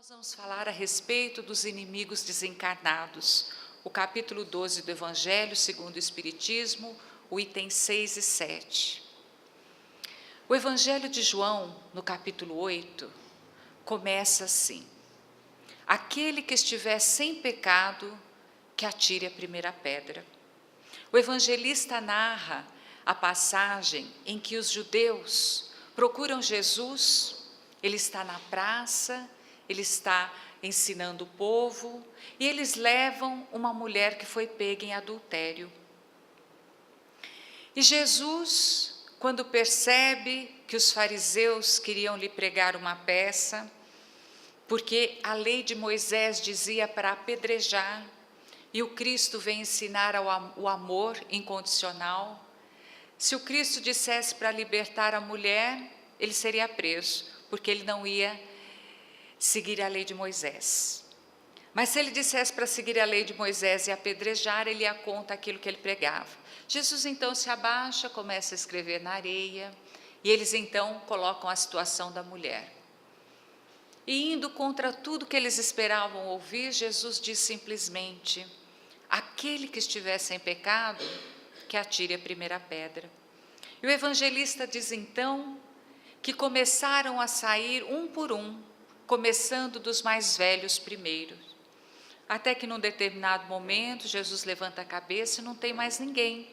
Nós vamos falar a respeito dos inimigos desencarnados, o capítulo 12 do Evangelho segundo o Espiritismo, o item 6 e 7. O Evangelho de João, no capítulo 8, começa assim: aquele que estiver sem pecado, que atire a primeira pedra. O evangelista narra a passagem em que os judeus procuram Jesus, ele está na praça, ele está ensinando o povo, e eles levam uma mulher que foi pega em adultério. E Jesus, quando percebe que os fariseus queriam lhe pregar uma peça, porque a lei de Moisés dizia para apedrejar, e o Cristo vem ensinar o amor incondicional. Se o Cristo dissesse para libertar a mulher, ele seria preso, porque ele não ia seguir a lei de Moisés. Mas se ele dissesse para seguir a lei de Moisés e apedrejar, ele ia contra aquilo que ele pregava. Jesus então se abaixa, começa a escrever na areia, e eles então colocam a situação da mulher. E indo contra tudo que eles esperavam ouvir, Jesus diz simplesmente: aquele que estiver sem pecado, que atire a primeira pedra. E o evangelista diz então que começaram a sair um por um, começando dos mais velhos primeiro. Até que num determinado momento, Jesus levanta a cabeça e não tem mais ninguém.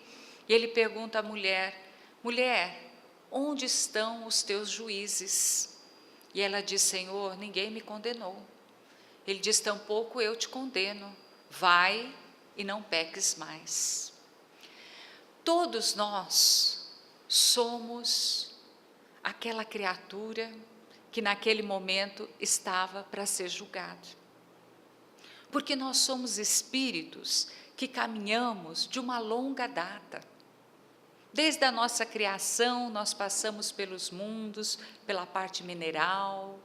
E ele pergunta à mulher: mulher, onde estão os teus juízes? E ela diz: Senhor, ninguém me condenou. Ele diz: tampouco eu te condeno, vai e não peques mais. Todos nós somos aquela criatura que naquele momento estava para ser julgado. Porque nós somos espíritos que caminhamos de uma longa data. Desde a nossa criação, nós passamos pelos mundos, pela parte mineral,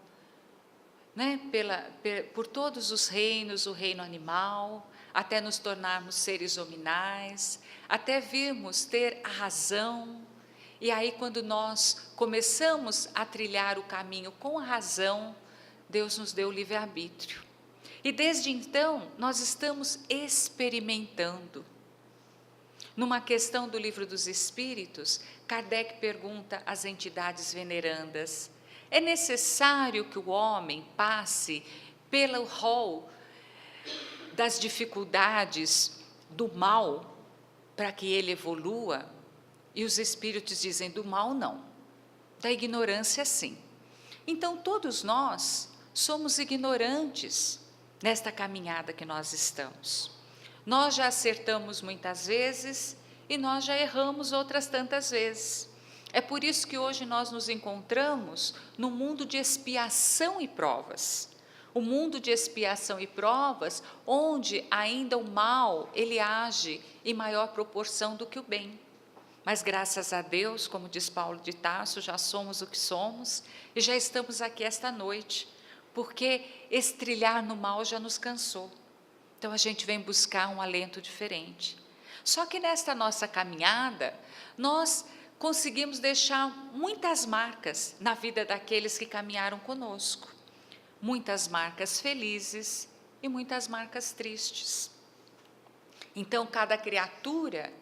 por todos os reinos, o reino animal, até nos tornarmos seres hominais, até virmos ter a razão. E aí, quando nós começamos a trilhar o caminho com a razão, Deus nos deu o livre-arbítrio. E desde então, nós estamos experimentando. Numa questão do Livro dos Espíritos, Kardec pergunta às entidades venerandas: é necessário que o homem passe pelo rol das dificuldades do mal para que ele evolua? E os espíritos dizem: do mal não, da ignorância sim. Então todos nós somos ignorantes nesta caminhada que nós estamos. Nós já acertamos muitas vezes e nós já erramos outras tantas vezes. É por isso que hoje nós nos encontramos no mundo de expiação e provas. O mundo de expiação e provas, onde ainda o mal, ele age em maior proporção do que o bem. Mas graças a Deus, como diz Paulo de Tarso, já somos o que somos e já estamos aqui esta noite, porque esse trilhar no mal já nos cansou. Então a gente vem buscar um alento diferente. Só que nesta nossa caminhada, nós conseguimos deixar muitas marcas na vida daqueles que caminharam conosco. Muitas marcas felizes e muitas marcas tristes. Então cada criatura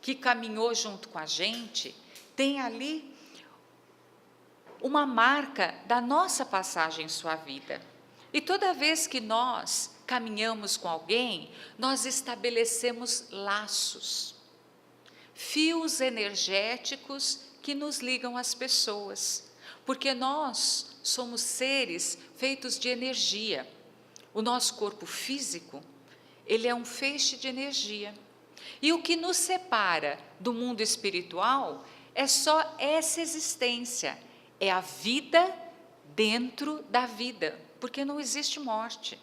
que caminhou junto com a gente, tem ali uma marca da nossa passagem em sua vida. E toda vez que nós caminhamos com alguém, nós estabelecemos laços, fios energéticos que nos ligam às pessoas, porque nós somos seres feitos de energia. O nosso corpo físico, ele é um feixe de energia. E o que nos separa do mundo espiritual é só essa existência, é a vida dentro da vida, porque não existe morte.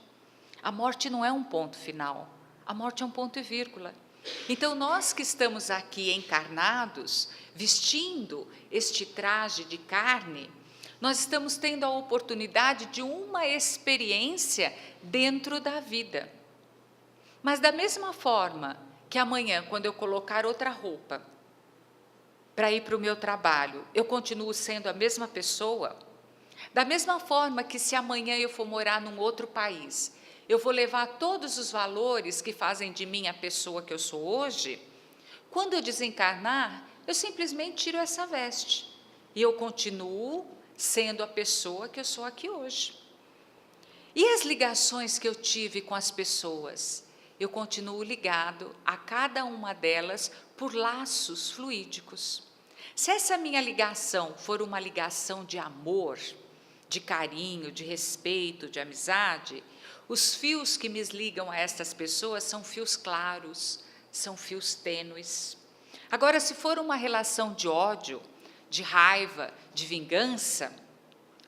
A morte não é um ponto final, a morte é um ponto e vírgula. Então nós que estamos aqui encarnados, vestindo este traje de carne, nós estamos tendo a oportunidade de uma experiência dentro da vida. Mas da mesma forma que amanhã, quando eu colocar outra roupa para ir para o meu trabalho, eu continuo sendo a mesma pessoa, Da mesma forma que se amanhã eu for morar num outro país, eu vou levar todos os valores que fazem de mim a pessoa que eu sou hoje, quando eu desencarnar, eu simplesmente tiro essa veste e eu continuo sendo a pessoa que eu sou aqui hoje. E as ligações que eu tive com as pessoas? Eu continuo ligado a cada uma delas por laços fluídicos. Se essa minha ligação for uma ligação de amor, de carinho, de respeito, de amizade, os fios que me ligam a estas pessoas são fios claros, são fios tênues. Agora, se for uma relação de ódio, de raiva, de vingança,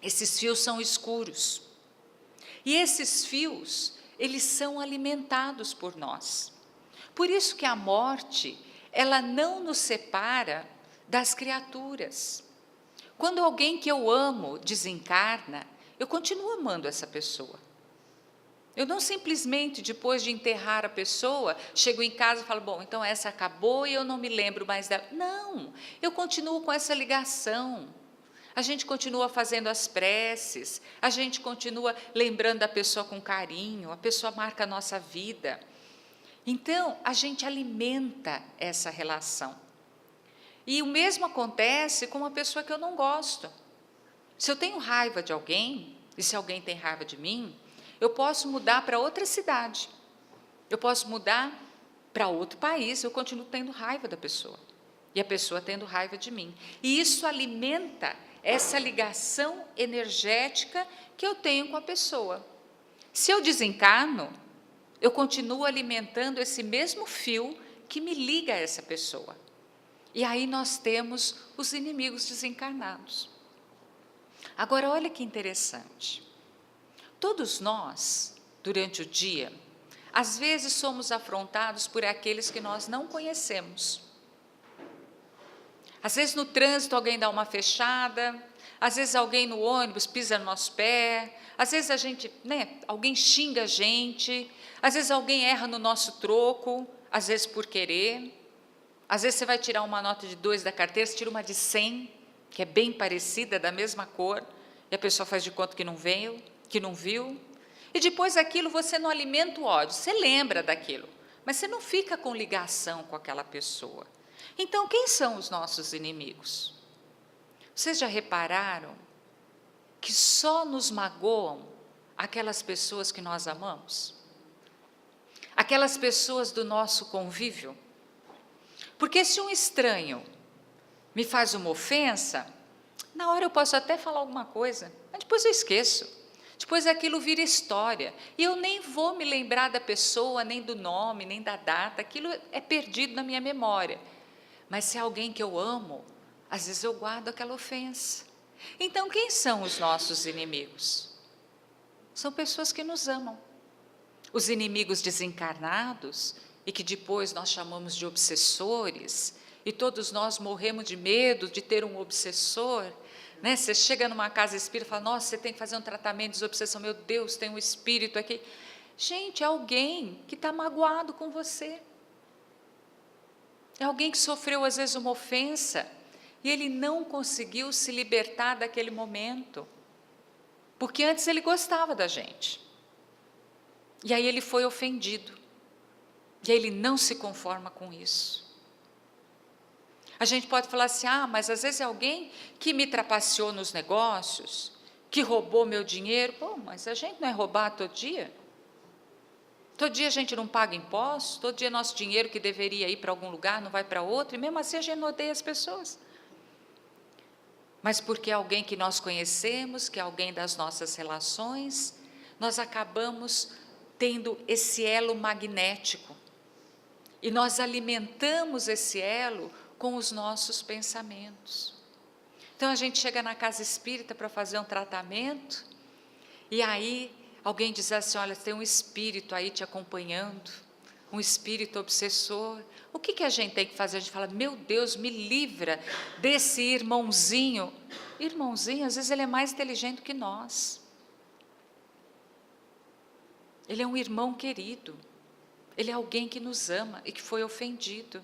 esses fios são escuros. E esses fios, eles são alimentados por nós. Por isso que a morte, ela não nos separa das criaturas. Quando alguém que eu amo desencarna, eu continuo amando essa pessoa. Eu não simplesmente, depois de enterrar a pessoa, chego em casa e falo, bom, então essa acabou e eu não me lembro mais dela. Não, eu continuo com essa ligação. A gente continua fazendo as preces, a gente continua lembrando da pessoa com carinho, a pessoa marca a nossa vida. Então, a gente alimenta essa relação. E o mesmo acontece com uma pessoa que eu não gosto. Se eu tenho raiva de alguém, e se alguém tem raiva de mim, eu posso mudar para outra cidade, eu posso mudar para outro país, eu continuo tendo raiva da pessoa, e a pessoa tendo raiva de mim. E isso alimenta essa ligação energética que eu tenho com a pessoa. Se eu desencarno, eu continuo alimentando esse mesmo fio que me liga a essa pessoa. E aí nós temos os inimigos desencarnados. Agora, olha que interessante. Todos nós, durante o dia, às vezes somos afrontados por aqueles que nós não conhecemos. Às vezes no trânsito alguém dá uma fechada, às vezes alguém no ônibus pisa no nosso pé, às vezes alguém xinga a gente, às vezes alguém erra no nosso troco, às vezes por querer. Às vezes você vai tirar uma nota de 2 da carteira, você tira uma de 100, que é bem parecida, da mesma cor, e a pessoa faz de conta que não veio, que não viu, e depois aquilo você não alimenta o ódio, você lembra daquilo, mas você não fica com ligação com aquela pessoa. Então, quem são os nossos inimigos? Vocês já repararam que só nos magoam aquelas pessoas que nós amamos? Aquelas pessoas do nosso convívio? Porque se um estranho me faz uma ofensa, na hora eu posso até falar alguma coisa, mas depois eu esqueço. Depois aquilo vira história, e eu nem vou me lembrar da pessoa, nem do nome, nem da data, aquilo é perdido na minha memória. Mas se é alguém que eu amo, às vezes eu guardo aquela ofensa. Então, quem são os nossos inimigos? São pessoas que nos amam. Os inimigos desencarnados, e que depois nós chamamos de obsessores, e todos nós morremos de medo de ter um obsessor, né? Você chega numa casa espírita e fala, nossa, você tem que fazer um tratamento de desobsessão, meu Deus, tem um espírito aqui. Gente, é alguém que está magoado com você. É alguém que sofreu às vezes uma ofensa, e ele não conseguiu se libertar daquele momento, porque antes ele gostava da gente, e aí ele foi ofendido, e aí ele não se conforma com isso. A gente pode falar assim, mas às vezes é alguém que me trapaceou nos negócios, que roubou meu dinheiro. Pô, mas a gente não é roubar todo dia? Todo dia a gente não paga impostos, todo dia nosso dinheiro que deveria ir para algum lugar não vai para outro, e mesmo assim a gente odeia as pessoas. Mas porque é alguém que nós conhecemos, que é alguém das nossas relações, nós acabamos tendo esse elo magnético, e nós alimentamos esse elo com os nossos pensamentos. Então a gente chega na casa espírita para fazer um tratamento, e aí alguém diz assim, olha, tem um espírito aí te acompanhando, um espírito obsessor. O que a gente tem que fazer? A gente fala, meu Deus, me livra desse irmãozinho. Irmãozinho, às vezes ele é mais inteligente que nós. Ele é um irmão querido. Ele é alguém que nos ama e que foi ofendido.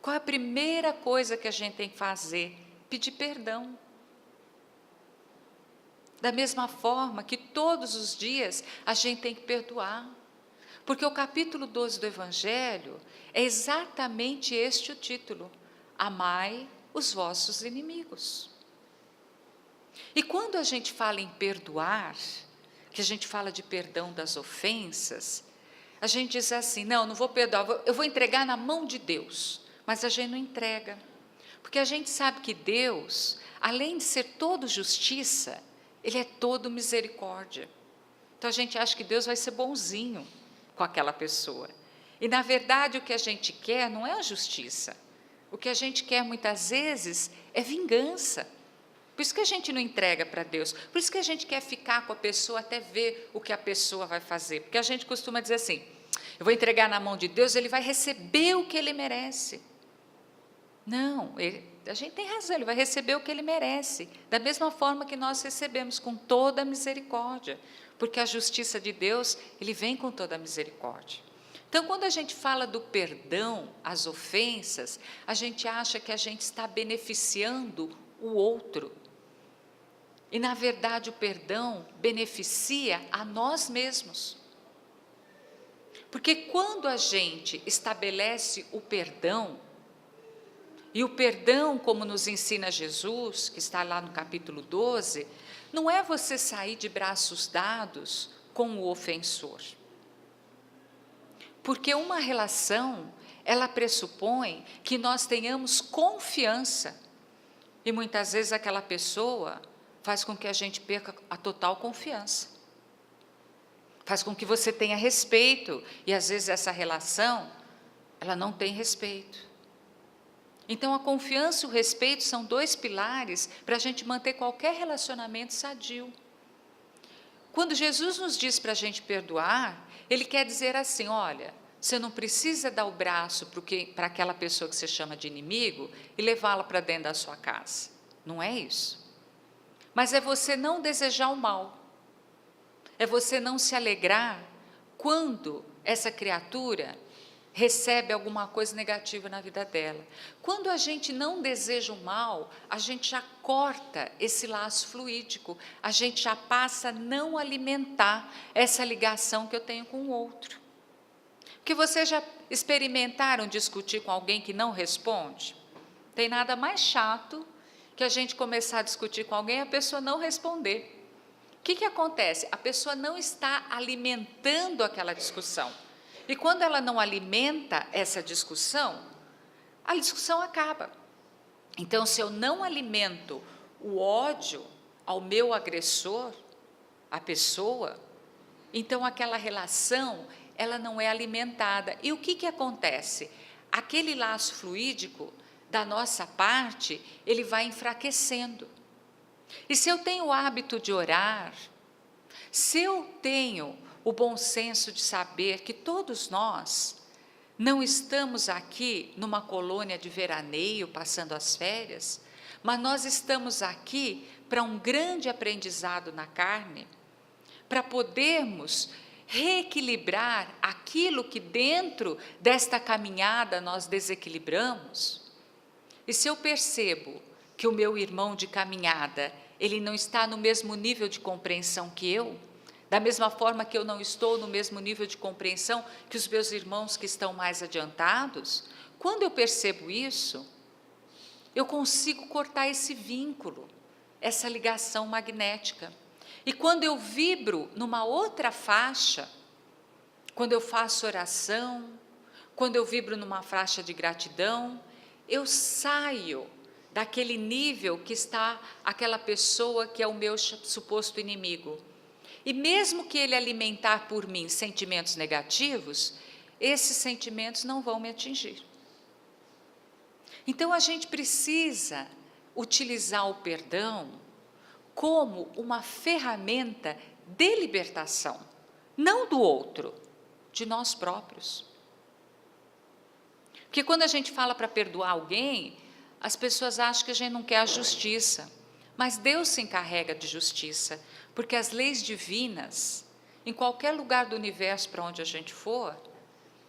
Qual é a primeira coisa que a gente tem que fazer? Pedir perdão. Da mesma forma que todos os dias a gente tem que perdoar. Porque o capítulo 12 do Evangelho é exatamente este o título: amai os vossos inimigos. E quando a gente fala em perdoar, que a gente fala de perdão das ofensas, a gente diz assim: não vou perdoar, eu vou entregar na mão de Deus. Mas a gente não entrega, porque a gente sabe que Deus, além de ser todo justiça, Ele é todo misericórdia. Então a gente acha que Deus vai ser bonzinho com aquela pessoa. E na verdade o que a gente quer não é a justiça. O que a gente quer muitas vezes é vingança. Por isso que a gente não entrega para Deus. Por isso que a gente quer ficar com a pessoa até ver o que a pessoa vai fazer. Porque a gente costuma dizer assim: eu vou entregar na mão de Deus, Ele vai receber o que Ele merece. Não, a gente tem razão, Ele vai receber o que Ele merece. Da mesma forma que nós recebemos, com toda a misericórdia. Porque a justiça de Deus, Ele vem com toda a misericórdia. Então, quando a gente fala do perdão às ofensas, a gente acha que a gente está beneficiando o outro. E, na verdade, o perdão beneficia a nós mesmos. Porque quando a gente estabelece o perdão, e o perdão, como nos ensina Jesus, que está lá no capítulo 12, não é você sair de braços dados com o ofensor. Porque uma relação, ela pressupõe que nós tenhamos confiança. E muitas vezes aquela pessoa faz com que a gente perca a total confiança. Faz com que você tenha respeito. E às vezes essa relação, ela não tem respeito. Então a confiança e o respeito são dois pilares para a gente manter qualquer relacionamento sadio. Quando Jesus nos diz para a gente perdoar, Ele quer dizer assim: olha, você não precisa dar o braço para aquela pessoa que você chama de inimigo e levá-la para dentro da sua casa. Não é isso. Mas é você não desejar o mal. É você não se alegrar quando essa criatura recebe alguma coisa negativa na vida dela. Quando a gente não deseja o mal, a gente já corta esse laço fluídico, a gente já passa a não alimentar essa ligação que eu tenho com o outro. Porque vocês já experimentaram discutir com alguém que não responde? Tem nada mais chato que a gente começar a discutir com alguém e a pessoa não responder. O que acontece? A pessoa não está alimentando aquela discussão. E quando ela não alimenta essa discussão, a discussão acaba. Então, se eu não alimento o ódio ao meu agressor, a pessoa, então aquela relação, ela não é alimentada. E o que acontece? Aquele laço fluídico, da nossa parte, ele vai enfraquecendo. E se eu tenho o hábito de orar, se eu tenho o bom senso de saber que todos nós não estamos aqui numa colônia de veraneio, passando as férias, mas nós estamos aqui para um grande aprendizado na carne, para podermos reequilibrar aquilo que dentro desta caminhada nós desequilibramos. E se eu percebo que o meu irmão de caminhada, ele não está no mesmo nível de compreensão que eu, da mesma forma que eu não estou no mesmo nível de compreensão que os meus irmãos que estão mais adiantados, quando eu percebo isso, eu consigo cortar esse vínculo, essa ligação magnética. E quando eu vibro numa outra faixa, quando eu faço oração, quando eu vibro numa faixa de gratidão, eu saio daquele nível que está aquela pessoa que é o meu suposto inimigo. E mesmo que ele alimentar por mim sentimentos negativos, esses sentimentos não vão me atingir. Então a gente precisa utilizar o perdão como uma ferramenta de libertação, não do outro, de nós próprios. Porque quando a gente fala para perdoar alguém, as pessoas acham que a gente não quer a justiça, mas Deus se encarrega de justiça, porque as leis divinas, em qualquer lugar do universo para onde a gente for,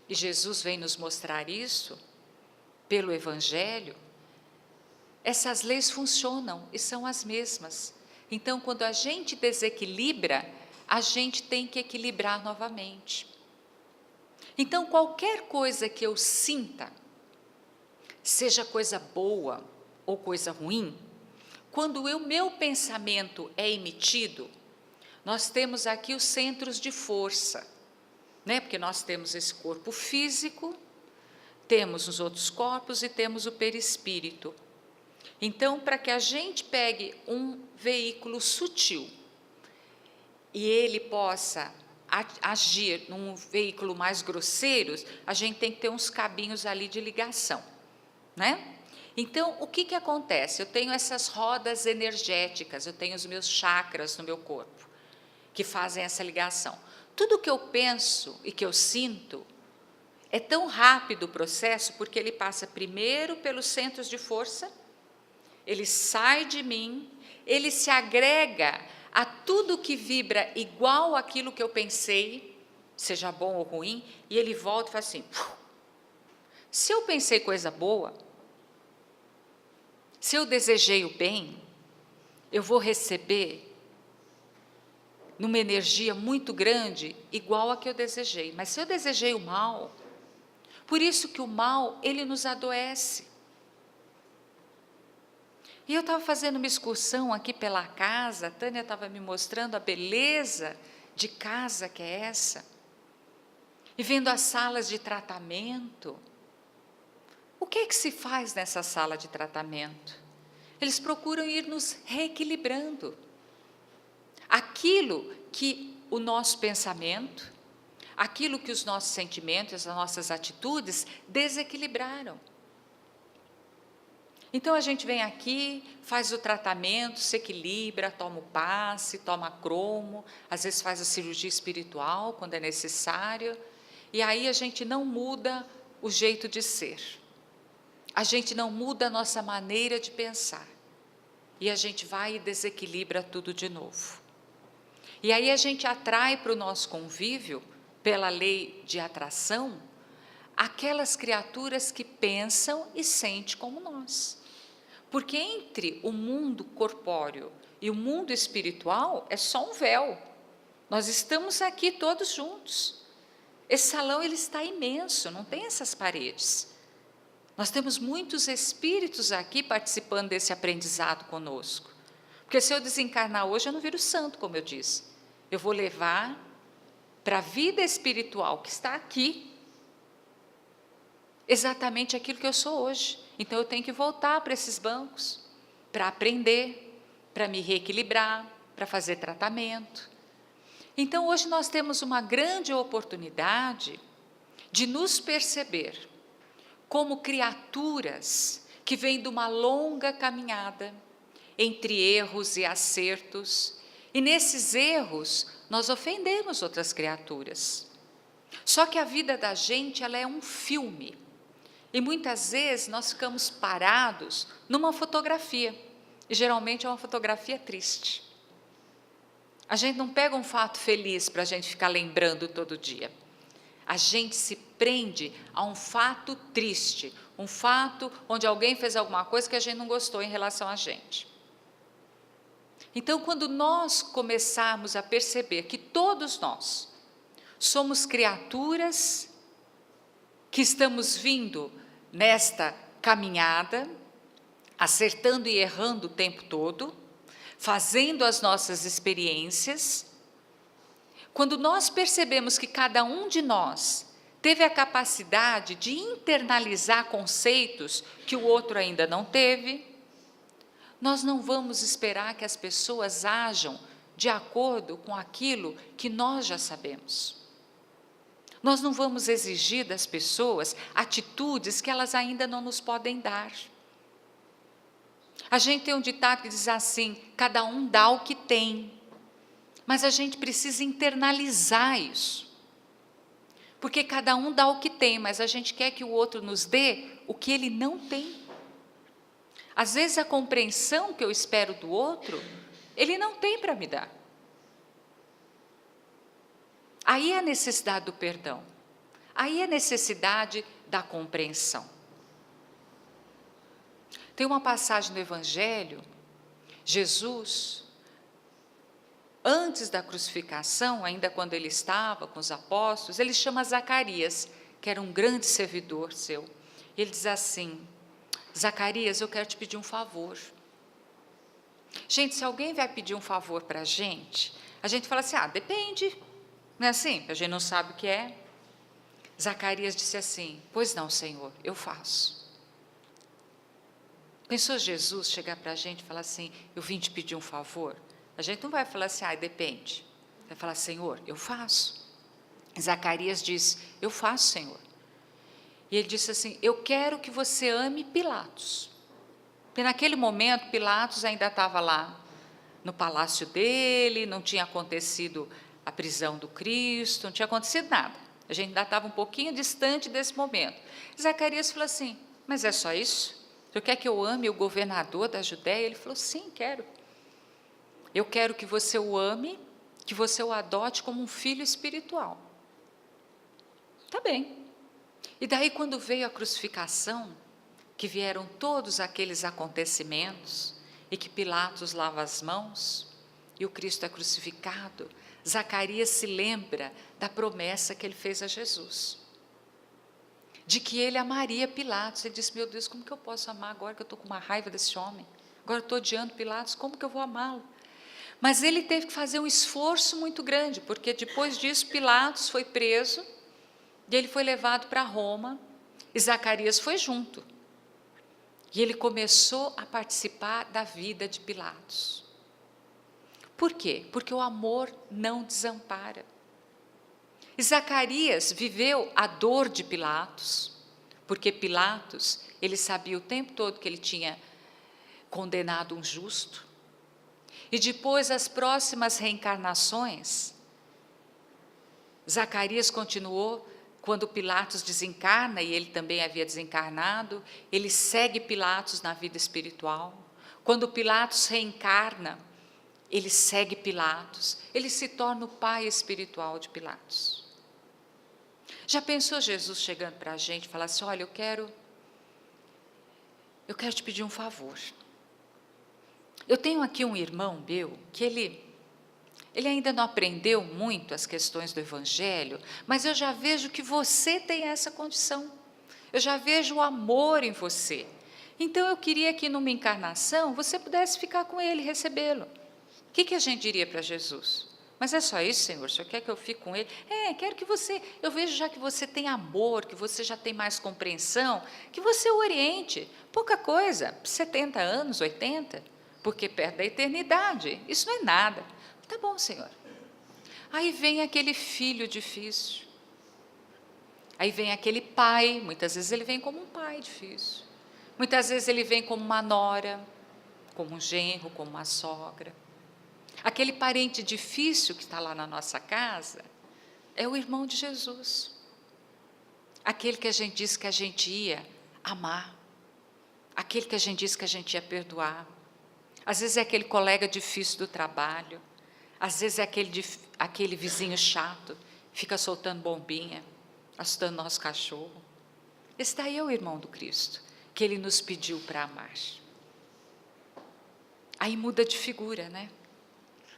e Jesus vem nos mostrar isso, pelo Evangelho, essas leis funcionam e são as mesmas, Então, quando a gente desequilibra, a gente tem que equilibrar novamente. Então, qualquer coisa que eu sinta, seja coisa boa ou coisa ruim, quando o meu pensamento é emitido, nós temos aqui os centros de força, né? Porque nós temos esse corpo físico, temos os outros corpos e temos o perispírito. Então, para que a gente pegue um veículo sutil e ele possa agir num veículo mais grosseiro, a gente tem que ter uns cabinhos ali de ligação, né? Então, o que acontece? Eu tenho essas rodas energéticas, eu tenho os meus chakras no meu corpo, que fazem essa ligação. Tudo que eu penso e que eu sinto, é tão rápido o processo, porque ele passa primeiro pelos centros de força, ele sai de mim, ele se agrega a tudo que vibra igual àquilo que eu pensei, seja bom ou ruim, e ele volta e faz assim. Se eu pensei coisa boa, se eu desejei o bem, eu vou receber numa energia muito grande, igual a que eu desejei. Mas se eu desejei o mal, por isso que o mal, ele nos adoece. E eu estava fazendo uma excursão aqui pela casa, a Tânia estava me mostrando a beleza de casa que é essa, e vendo as salas de tratamento. O que é que se faz nessa sala de tratamento? Eles procuram ir nos reequilibrando. Aquilo que o nosso pensamento, aquilo que os nossos sentimentos, as nossas atitudes desequilibraram. Então a gente vem aqui, faz o tratamento, se equilibra, toma o passe, toma cromo, às vezes faz a cirurgia espiritual quando é necessário, e aí a gente não muda o jeito de ser, a gente não muda a nossa maneira de pensar, e a gente vai e desequilibra tudo de novo. E aí a gente atrai para o nosso convívio, pela lei de atração, aquelas criaturas que pensam e sentem como nós. Porque entre o mundo corpóreo e o mundo espiritual é só um véu. Nós estamos aqui todos juntos. Esse salão ele está imenso, não tem essas paredes. Nós temos muitos espíritos aqui participando desse aprendizado conosco. Porque se eu desencarnar hoje, eu não viro santo, como eu disse. Eu vou levar para a vida espiritual que está aqui, exatamente aquilo que eu sou hoje. Então eu tenho que voltar para esses bancos, para aprender, para me reequilibrar, para fazer tratamento. Então hoje nós temos uma grande oportunidade de nos perceber como criaturas que vêm de uma longa caminhada, entre erros e acertos, e nesses erros nós ofendemos outras criaturas. Só que a vida da gente ela é um filme, e muitas vezes nós ficamos parados numa fotografia, e geralmente é uma fotografia triste. A gente não pega um fato feliz para a gente ficar lembrando todo dia. A gente se prende a um fato triste, um fato onde alguém fez alguma coisa que a gente não gostou em relação a gente. Então, quando nós começarmos a perceber que todos nós somos criaturas que estamos vindo nesta caminhada, acertando e errando o tempo todo, fazendo as nossas experiências, quando nós percebemos que cada um de nós teve a capacidade de internalizar conceitos que o outro ainda não teve, nós não vamos esperar que as pessoas ajam de acordo com aquilo que nós já sabemos. Nós não vamos exigir das pessoas atitudes que elas ainda não nos podem dar. A gente tem um ditado que diz assim, cada um dá o que tem, mas a gente precisa internalizar isso. Porque cada um dá o que tem, mas a gente quer que o outro nos dê o que ele não tem. Às vezes a compreensão que eu espero do outro, ele não tem para me dar. Aí é a necessidade do perdão, aí é a necessidade da compreensão. Tem uma passagem do Evangelho, Jesus, antes da crucificação, ainda quando ele estava com os apóstolos, ele chama Zacarias, que era um grande servidor seu. Ele diz assim: Zacarias, eu quero te pedir um favor. Gente, se alguém vai pedir um favor para a gente fala assim: depende, não é assim? A gente não sabe o que é. Zacarias disse assim: pois não, Senhor, eu faço. Pensou Jesus chegar para a gente e falar assim: eu vim te pedir um favor? A gente não vai falar assim: depende. Vai falar: Senhor, eu faço. Zacarias disse: eu faço, Senhor. E ele disse assim: eu quero que você ame Pilatos. Porque naquele momento Pilatos ainda estava lá no palácio dele, não tinha acontecido a prisão do Cristo, não tinha acontecido nada. A gente ainda estava um pouquinho distante desse momento. Zacarias falou assim: mas é só isso? O senhor quer que eu ame o governador da Judéia? Ele falou: sim, quero. Eu quero que você o ame, que você o adote como um filho espiritual. Tá bem. E daí, quando veio a crucificação, que vieram todos aqueles acontecimentos, e que Pilatos lava as mãos, e o Cristo é crucificado, Zacarias se lembra da promessa que ele fez a Jesus, de que ele amaria Pilatos. Ele disse: meu Deus, como que eu posso amar agora que eu estou com uma raiva desse homem? Agora eu estou odiando Pilatos, como que eu vou amá-lo? Mas ele teve que fazer um esforço muito grande, porque depois disso Pilatos foi preso, e ele foi levado para Roma, e Zacarias foi junto. E ele começou a participar da vida de Pilatos. Por quê? Porque o amor não desampara. E Zacarias viveu a dor de Pilatos, porque Pilatos, ele sabia o tempo todo que ele tinha condenado um justo. E depois, as próximas reencarnações, Zacarias continuou. Quando Pilatos desencarna, e ele também havia desencarnado, ele segue Pilatos na vida espiritual. Quando Pilatos reencarna, ele segue Pilatos, ele se torna o pai espiritual de Pilatos. Já pensou Jesus chegando para a gente e falar assim: olha, eu quero te pedir um favor. Eu tenho aqui um irmão meu, que ele ainda não aprendeu muito as questões do Evangelho, mas eu já vejo que você tem essa condição. Eu já vejo o amor em você. Então eu queria que numa encarnação você pudesse ficar com ele, recebê-lo. O que a gente diria para Jesus? Mas é só isso, Senhor? O Senhor quer que eu fique com ele? Quero que você, eu vejo já que você tem amor, que você já tem mais compreensão, que você o oriente. Pouca coisa, 70 anos, 80, porque perto da eternidade, isso não é nada. Tá bom, Senhor. Aí vem aquele filho difícil. Aí vem aquele pai, muitas vezes ele vem como um pai difícil. Muitas vezes ele vem como uma nora, como um genro, como uma sogra. Aquele parente difícil que está lá na nossa casa é o irmão de Jesus. Aquele que a gente disse que a gente ia amar. Aquele que a gente disse que a gente ia perdoar. Às vezes é aquele colega difícil do trabalho. Às vezes é aquele vizinho chato, fica soltando bombinha, assustando nosso cachorro. Esse daí é o irmão do Cristo, que ele nos pediu para amar. Aí muda de figura, né?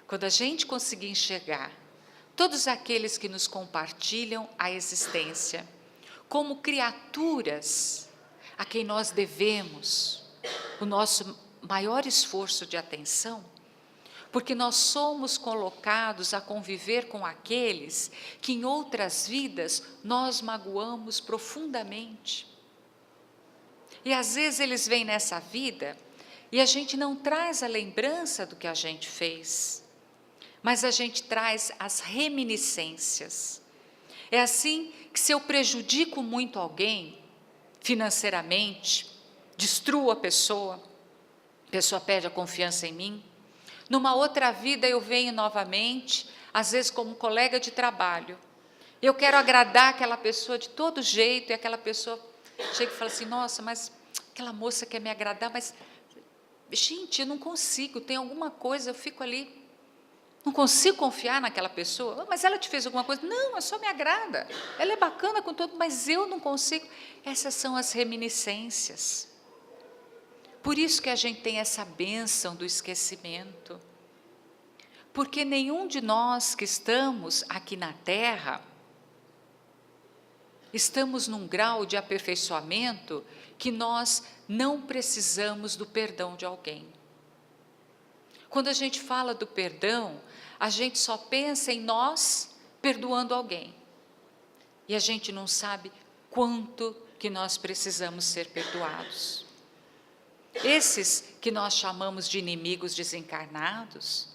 Quando a gente conseguir enxergar todos aqueles que nos compartilham a existência, como criaturas a quem nós devemos o nosso maior esforço de atenção, porque nós somos colocados a conviver com aqueles que em outras vidas nós magoamos profundamente. E às vezes eles vêm nessa vida e a gente não traz a lembrança do que a gente fez, mas a gente traz as reminiscências. É assim que, se eu prejudico muito alguém financeiramente, destruo a pessoa perde a confiança em mim. Numa outra vida eu venho novamente, às vezes como colega de trabalho. Eu quero agradar aquela pessoa de todo jeito, e aquela pessoa chega e fala assim: nossa, mas aquela moça quer me agradar, mas, gente, eu não consigo, tem alguma coisa, eu fico ali, não consigo confiar naquela pessoa. Mas ela te fez alguma coisa? Não, ela só me agrada, ela é bacana com todo, mas eu não consigo. Essas são as reminiscências. Por isso que a gente tem essa bênção do esquecimento. Porque nenhum de nós que estamos aqui na Terra, estamos num grau de aperfeiçoamento que nós não precisamos do perdão de alguém. Quando a gente fala do perdão, a gente só pensa em nós perdoando alguém. E a gente não sabe quanto que nós precisamos ser perdoados. Esses que nós chamamos de inimigos desencarnados,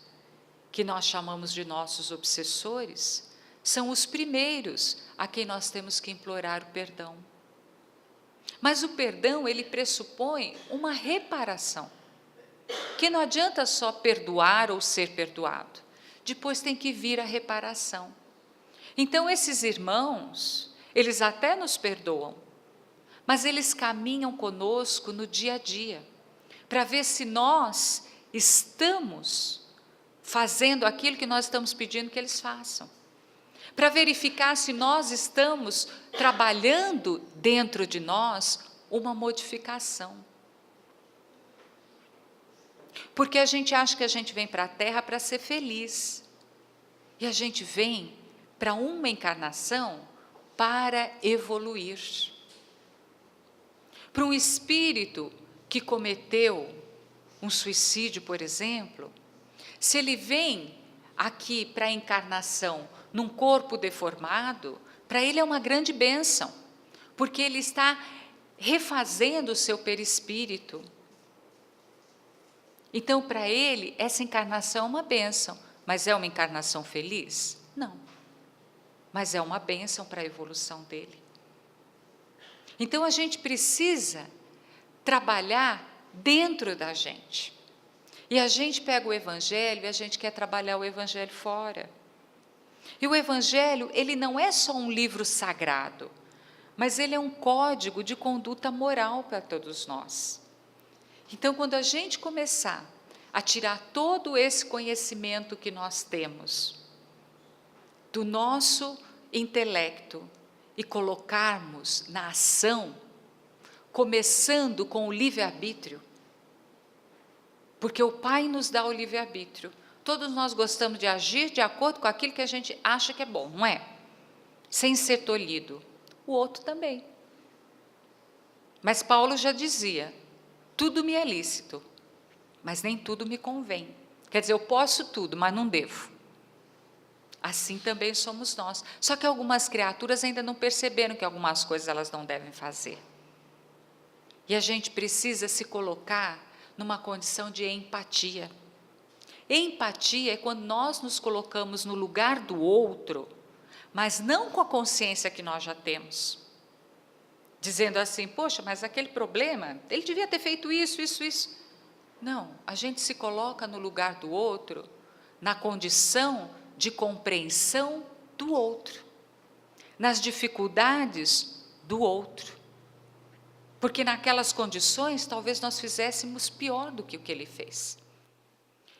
que nós chamamos de nossos obsessores, são os primeiros a quem nós temos que implorar o perdão. Mas o perdão, ele pressupõe uma reparação, que não adianta só perdoar ou ser perdoado, depois tem que vir a reparação. Então esses irmãos, eles até nos perdoam, mas eles caminham conosco no dia a dia, para ver se nós estamos fazendo aquilo que nós estamos pedindo que eles façam, para verificar se nós estamos trabalhando dentro de nós uma modificação. Porque a gente acha que a gente vem para a Terra para ser feliz, e a gente vem para uma encarnação para evoluir. Para um espírito que cometeu um suicídio, por exemplo, se ele vem aqui para a encarnação num corpo deformado, para ele é uma grande bênção, porque ele está refazendo o seu perispírito. Então, para ele, essa encarnação é uma bênção, mas é uma encarnação feliz? Não, mas é uma bênção para a evolução dele. Então, a gente precisa trabalhar dentro da gente. E a gente pega o Evangelho e a gente quer trabalhar o Evangelho fora. E o Evangelho, ele não é só um livro sagrado, mas ele é um código de conduta moral para todos nós. Então, quando a gente começar a tirar todo esse conhecimento que nós temos do nosso intelecto e colocarmos na ação, começando com o livre-arbítrio, porque o Pai nos dá o livre-arbítrio. Todos nós gostamos de agir de acordo com aquilo que a gente acha que é bom, não é? Sem ser tolhido. O outro também. Mas Paulo já dizia, tudo me é lícito, mas nem tudo me convém. Quer dizer, eu posso tudo, mas não devo. Assim também somos nós. Só que algumas criaturas ainda não perceberam que algumas coisas elas não devem fazer. E a gente precisa se colocar numa condição de empatia. Empatia é quando nós nos colocamos no lugar do outro, mas não com a consciência que nós já temos. Dizendo assim, poxa, mas aquele problema, ele devia ter feito isso, isso, isso. Não, a gente se coloca no lugar do outro, na condição de compreensão do outro, nas dificuldades do outro. Porque naquelas condições, talvez nós fizéssemos pior do que o que ele fez.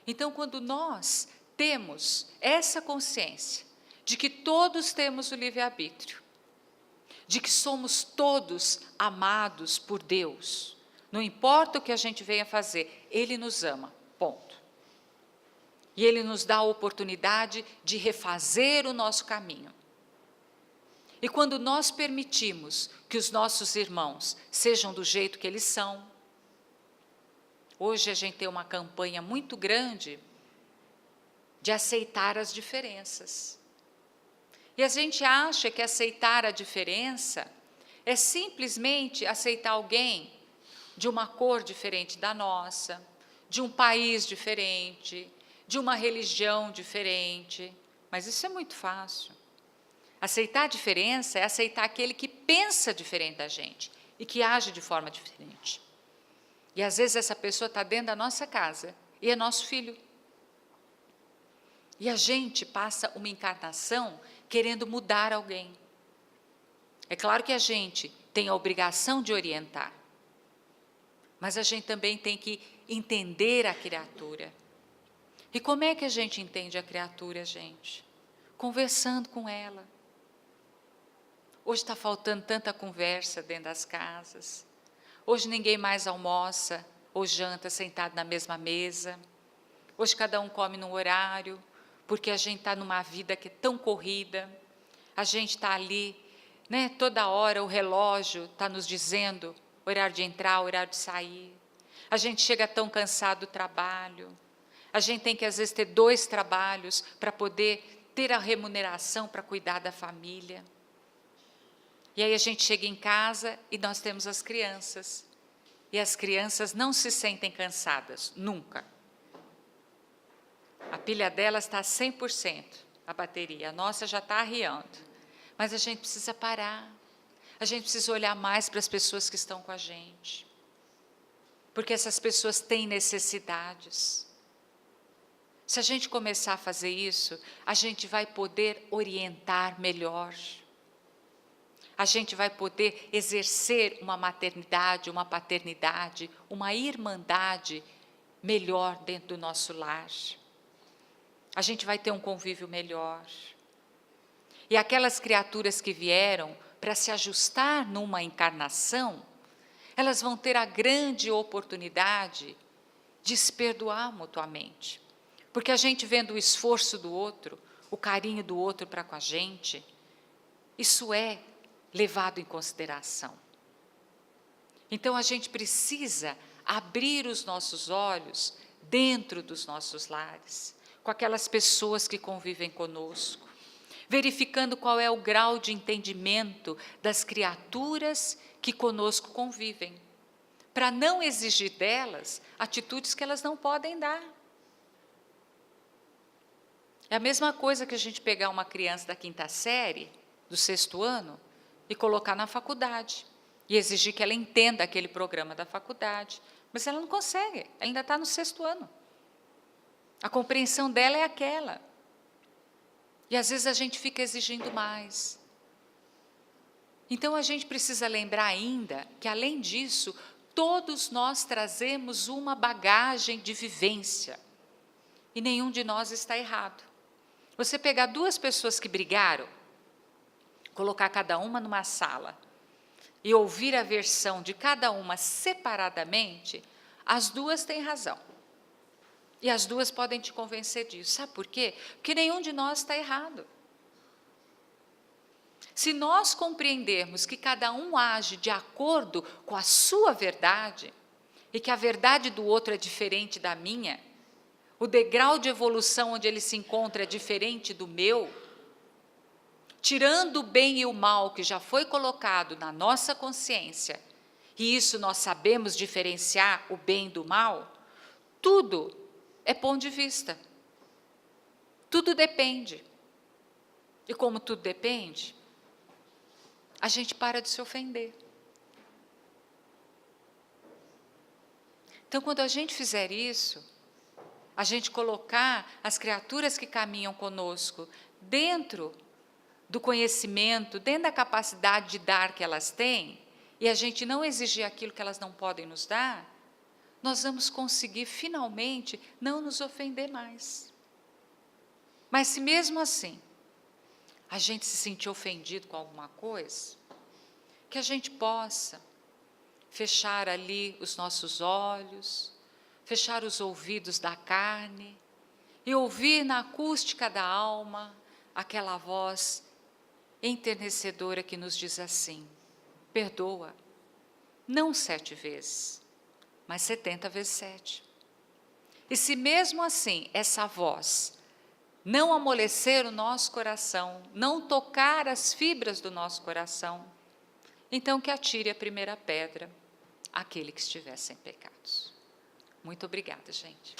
Então, quando nós temos essa consciência de que todos temos o livre-arbítrio, de que somos todos amados por Deus, não importa o que a gente venha fazer, Ele nos ama, ponto. E Ele nos dá a oportunidade de refazer o nosso caminho. E quando nós permitimos que os nossos irmãos sejam do jeito que eles são, hoje a gente tem uma campanha muito grande de aceitar as diferenças. E a gente acha que aceitar a diferença é simplesmente aceitar alguém de uma cor diferente da nossa, de um país diferente, de uma religião diferente. Mas isso é muito fácil. Aceitar a diferença é aceitar aquele que pensa diferente da gente e que age de forma diferente. E às vezes essa pessoa está dentro da nossa casa e é nosso filho. E a gente passa uma encarnação querendo mudar alguém. É claro que a gente tem a obrigação de orientar, mas a gente também tem que entender a criatura. E como é que a gente entende a criatura, gente? Conversando com ela. Hoje está faltando tanta conversa dentro das casas. Hoje ninguém mais almoça ou janta sentado na mesma mesa. Hoje cada um come num horário, porque a gente está numa vida que é tão corrida, a gente está ali, né, toda hora o relógio está nos dizendo horário de entrar, horário de sair. A gente chega tão cansado do trabalho, a gente tem que às vezes ter 2 trabalhos para poder ter a remuneração para cuidar da família. E aí a gente chega em casa e nós temos as crianças. E as crianças não se sentem cansadas, nunca. A pilha delas está 100%, a bateria. A nossa já está arriando. Mas a gente precisa parar. A gente precisa olhar mais para as pessoas que estão com a gente. Porque essas pessoas têm necessidades. Se a gente começar a fazer isso, a gente vai poder orientar melhor. A gente vai poder exercer uma maternidade, uma paternidade, uma irmandade melhor dentro do nosso lar. A gente vai ter um convívio melhor. E aquelas criaturas que vieram para se ajustar numa encarnação, elas vão ter a grande oportunidade de se perdoar mutuamente. Porque a gente vendo o esforço do outro, o carinho do outro para com a gente, isso é levado em consideração. Então a gente precisa abrir os nossos olhos dentro dos nossos lares, com aquelas pessoas que convivem conosco, verificando qual é o grau de entendimento das criaturas que conosco convivem, para não exigir delas atitudes que elas não podem dar. É a mesma coisa que a gente pegar uma criança da 5ª série, do 6º ano, e colocar na faculdade, e exigir que ela entenda aquele programa da faculdade, mas ela não consegue, ela ainda está no 6º ano. A compreensão dela é aquela. E às vezes a gente fica exigindo mais. Então a gente precisa lembrar ainda que, além disso, todos nós trazemos uma bagagem de vivência, e nenhum de nós está errado. Você pegar 2 pessoas que brigaram, colocar cada uma numa sala e ouvir a versão de cada uma separadamente, as 2 têm razão. E as 2 podem te convencer disso. Sabe por quê? Porque nenhum de nós está errado. Se nós compreendermos que cada um age de acordo com a sua verdade, e que a verdade do outro é diferente da minha, o degrau de evolução onde ele se encontra é diferente do meu, tirando o bem e o mal que já foi colocado na nossa consciência, e isso nós sabemos diferenciar o bem do mal, tudo é ponto de vista. Tudo depende. E como tudo depende, a gente para de se ofender. Então, quando a gente fizer isso, a gente colocar as criaturas que caminham conosco dentro do conhecimento, dentro da capacidade de dar que elas têm, e a gente não exigir aquilo que elas não podem nos dar, nós vamos conseguir finalmente não nos ofender mais. Mas se mesmo assim a gente se sentir ofendido com alguma coisa, que a gente possa fechar ali os nossos olhos, fechar os ouvidos da carne e ouvir na acústica da alma aquela voz enternecedora que nos diz assim: perdoa, não 7 vezes, mas 70 vezes 7. E se mesmo assim essa voz não amolecer o nosso coração, não tocar as fibras do nosso coração, então que atire a primeira pedra aquele que estiver sem pecados. Muito obrigada, gente.